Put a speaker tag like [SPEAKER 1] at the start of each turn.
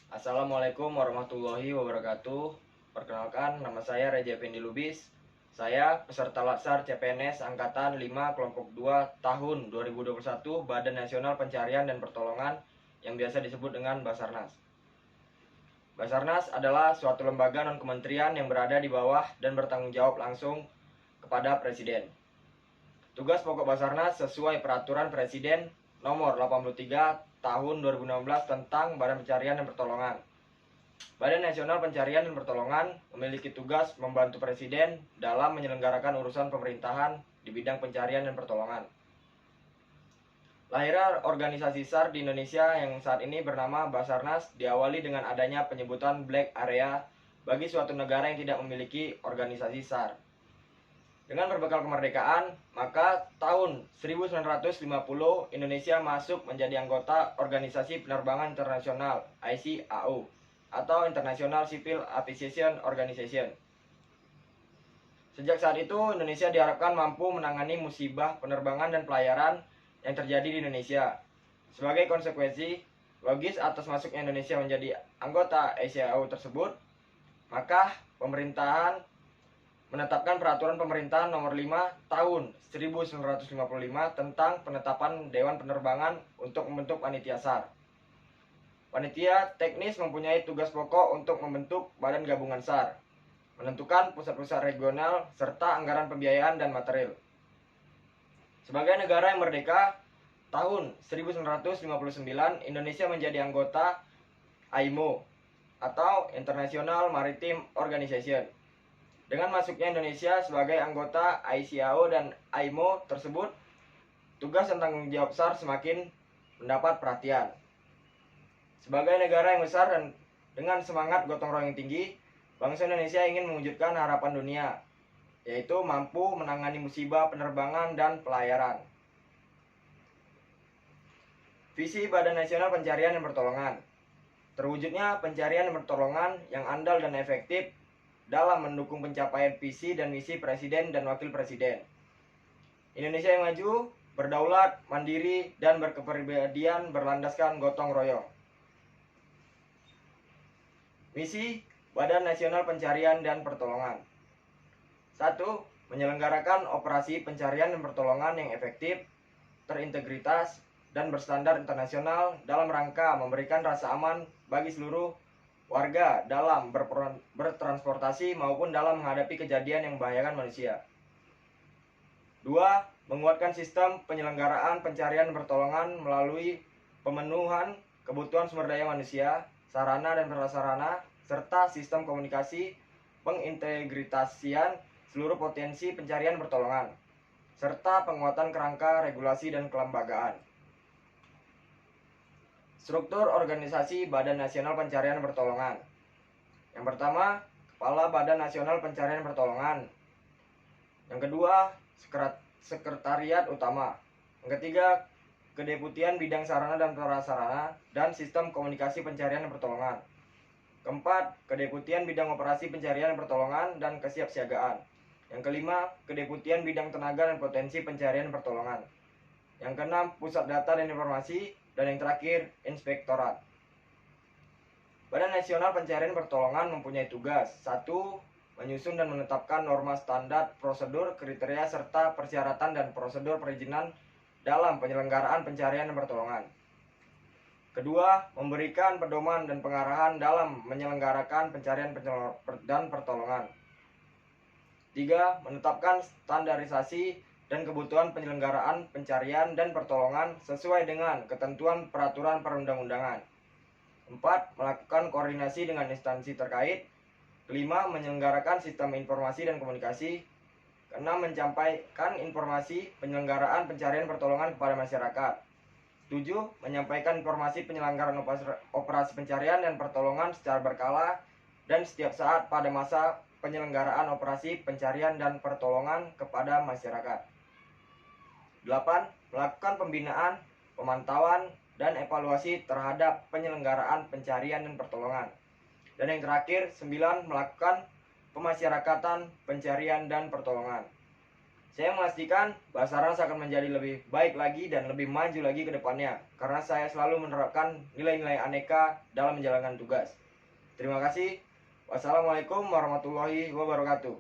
[SPEAKER 1] Assalamualaikum warahmatullahi wabarakatuh. Perkenalkan, nama saya Reja Effendi Lubis. Saya peserta Latsar CPNS Angkatan 5 Kelompok 2 tahun 2021 Badan Nasional Pencarian dan Pertolongan yang biasa disebut dengan Basarnas. Basarnas adalah suatu lembaga non-kementerian yang berada di bawah dan bertanggung jawab langsung kepada Presiden. Tugas pokok Basarnas sesuai Peraturan Presiden Nomor 83 Tahun 2016 tentang Badan Pencarian dan Pertolongan. Badan Nasional Pencarian dan Pertolongan memiliki tugas membantu Presiden dalam menyelenggarakan urusan pemerintahan di bidang pencarian dan pertolongan. Lahirnya organisasi SAR di Indonesia yang saat ini bernama Basarnas diawali dengan adanya penyebutan Black Area bagi suatu negara yang tidak memiliki organisasi SAR. Dengan berbekal kemerdekaan, maka tahun 1950 Indonesia masuk menjadi anggota Organisasi Penerbangan Internasional (ICAO) atau International Civil Aviation Organization. Sejak saat itu, Indonesia diharapkan mampu menangani musibah penerbangan dan pelayaran yang terjadi di Indonesia. Sebagai konsekuensi logis atas masuknya Indonesia menjadi anggota ICAO tersebut, maka pemerintahan menetapkan Peraturan Pemerintahan Nomor 5 Tahun 1955 tentang penetapan Dewan Penerbangan untuk membentuk panitia SAR. Panitia teknis mempunyai tugas pokok untuk membentuk Badan Gabungan SAR, menentukan pusat-pusat regional, serta anggaran pembiayaan dan material. Sebagai negara yang merdeka, tahun 1959 Indonesia menjadi anggota IMO atau International Maritime Organization. Dengan masuknya Indonesia sebagai anggota ICAO dan IMO tersebut, tugas dan tanggung jawab SAR semakin mendapat perhatian. Sebagai negara yang besar dan dengan semangat gotong royong tinggi, bangsa Indonesia ingin mewujudkan harapan dunia, yaitu mampu menangani musibah penerbangan dan pelayaran. Visi Badan Nasional Pencarian dan Pertolongan. Terwujudnya pencarian dan pertolongan yang andal dan efektif dalam mendukung pencapaian visi dan misi Presiden dan Wakil Presiden. Indonesia yang maju, berdaulat, mandiri, dan berkepribadian berlandaskan gotong royong. Misi Badan Nasional Pencarian dan Pertolongan. 1. Menyelenggarakan operasi pencarian dan pertolongan yang efektif, terintegritas, dan berstandar internasional dalam rangka memberikan rasa aman bagi seluruh warga dalam bertransportasi maupun dalam menghadapi kejadian yang membahayakan manusia. 2. Menguatkan sistem penyelenggaraan pencarian dan pertolongan melalui pemenuhan kebutuhan sumber daya manusia, sarana dan prasarana, serta sistem komunikasi, pengintegritasian seluruh potensi pencarian dan pertolongan, serta penguatan kerangka regulasi dan kelembagaan. Struktur organisasi Badan Nasional Pencarian dan Pertolongan. Yang pertama, Kepala Badan Nasional Pencarian dan Pertolongan. Yang kedua, Sekretariat Utama. Yang ketiga, Kedeputian Bidang Sarana dan Prasarana dan Sistem Komunikasi Pencarian dan Pertolongan. Keempat, Kedeputian Bidang Operasi Pencarian dan Pertolongan dan Kesiapsiagaan. Yang kelima, Kedeputian Bidang Tenaga dan Potensi Pencarian dan Pertolongan. Yang keenam, Pusat Data dan Informasi. Dan yang terakhir, Inspektorat. Badan Nasional Pencarian dan Pertolongan mempunyai tugas 1. Menyusun dan menetapkan norma standar, prosedur, kriteria, serta persyaratan dan prosedur perizinan dalam penyelenggaraan pencarian dan pertolongan. Kedua, memberikan pedoman dan pengarahan dalam menyelenggarakan pencarian dan pertolongan. 3. Menetapkan standarisasi dan kebutuhan penyelenggaraan pencarian dan pertolongan sesuai dengan ketentuan peraturan perundang-undangan. 4. Melakukan koordinasi dengan instansi terkait. 5. Menyelenggarakan sistem informasi dan komunikasi. 6. Menyampaikan informasi penyelenggaraan pencarian pertolongan kepada masyarakat. 7. Menyampaikan informasi penyelenggaraan operasi pencarian dan pertolongan secara berkala dan setiap saat pada masa penyelenggaraan operasi pencarian dan pertolongan kepada masyarakat. 8. Melakukan pembinaan, pemantauan, dan evaluasi terhadap penyelenggaraan pencarian dan pertolongan. Dan yang terakhir, 9. Melakukan pemasyarakatan pencarian dan pertolongan. Saya memastikan Basarnas akan menjadi lebih baik lagi dan lebih maju lagi ke depannya, karena saya selalu menerapkan nilai-nilai aneka dalam menjalankan tugas. Terima kasih. Wassalamualaikum warahmatullahi wabarakatuh.